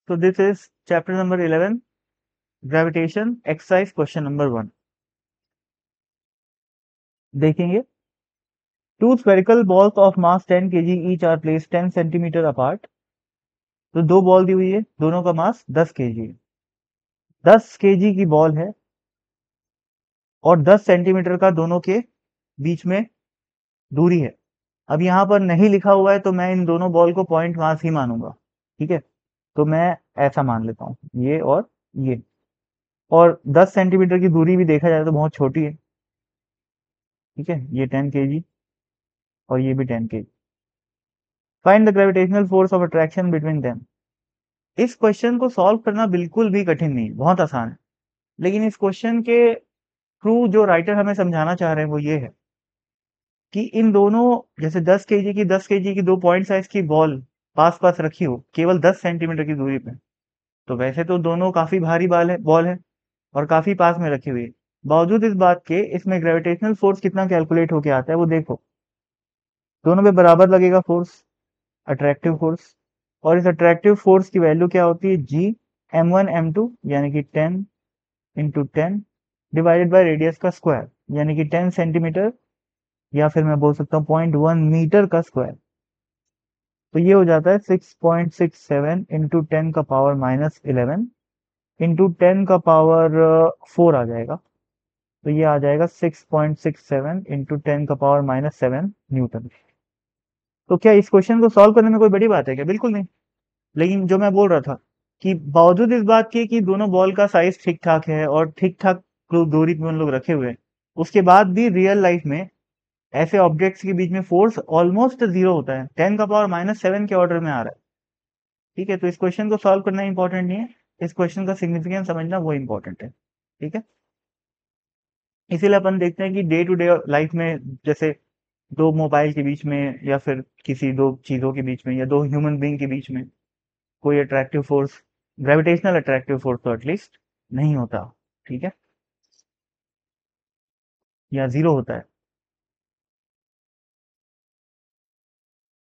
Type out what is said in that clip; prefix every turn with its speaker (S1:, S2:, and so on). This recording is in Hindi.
S1: So this is chapter number 11, gravitation, exercise question number 1. देखेंगे, two spherical balls of mass 10 kg each are placed 10 centimeter apart. तो दो बॉल दी हुई है, दोनों का मास 10 kg है। 10 kg की बॉल है और 10 सेंटीमीटर का दोनों के बीच में दूरी है। अब यहाँ पर नहीं लिखा हुआ है तो मैं इन दोनों बॉल को पॉइंट मास ही मानूंगा, ठीक है। तो मैं ऐसा मान लेता हूँ, ये और ये। और 10 सेंटीमीटर की दूरी भी देखा जाए तो बहुत छोटी है, ठीक है। ये 10 kg और ये भी 10 kg। Find the gravitational force of attraction between them. इस क्वेश्चन को सॉल्व करना बिल्कुल भी कठिन नहीं, बहुत आसान है। लेकिन इस क्वेश्चन के थ्रू जो राइटर हमें समझाना चाह रहे हैं वो ये है कि इन दोनों, जैसे 10 kg की दो पॉइंट साइज की बॉल पास पास रखी हो केवल 10 सेंटीमीटर की दूरी पे, तो वैसे तो दोनों काफी भारी बॉल है और काफी पास में रखी हुई है। बावजूद इस बात के इसमें ग्रेविटेशनल फोर्स कितना कैलकुलेट होके आता है वो देखो। दोनों पे बराबर लगेगा फोर्स, अट्रैक्टिव फोर्स। और इस अट्रैक्टिव फोर्स की वैल्यू क्या होती है, जी m1 m2 यानी कि 10 इंटू 10 डिवाइडेड बाय रेडियस का स्क्वायर यानी कि 10 सेंटीमीटर, या फिर मैं बोल सकता हूँ 0.1 मीटर का स्क्वायर। तो ये हो जाता है 6.67 इंटू 10 का पावर -11 इंटू 10 का पावर 4 आ जाएगा। तो ये आ जाएगा 6.67 इंटू 10 का पावर -7 न्यूटन। तो क्या इस क्वेश्चन को सॉल्व करने में कोई बड़ी बात है क्या? बिल्कुल नहीं। लेकिन जो मैं बोल रहा था कि बावजूद इस बात के कि दोनों बॉल का साइज ठीक ठाक है और ठीक ठाक दूरी पे उन लोग रखे हुए हैं, उसके बाद भी रियल लाइफ में ऐसे ऑब्जेक्ट्स के बीच में फोर्स ऑलमोस्ट जीरो होता है, 10 का पावर -7 के ऑर्डर में आ रहा है, ठीक है। तो इस क्वेश्चन को सॉल्व करना इंपॉर्टेंट नहीं है, इस क्वेश्चन का सिग्निफिकेंस समझना वो इंपॉर्टेंट है, ठीक है। इसीलिए अपन देखते हैं कि डे टू डे लाइफ में जैसे दो मोबाइल के बीच में या फिर किसी दो चीजों के बीच में या दो ह्यूमन बीइंग के बीच में कोई attractive force, gravitational attractive force तो एटलीस्ट नहीं होता, ठीक है, या जीरो होता है।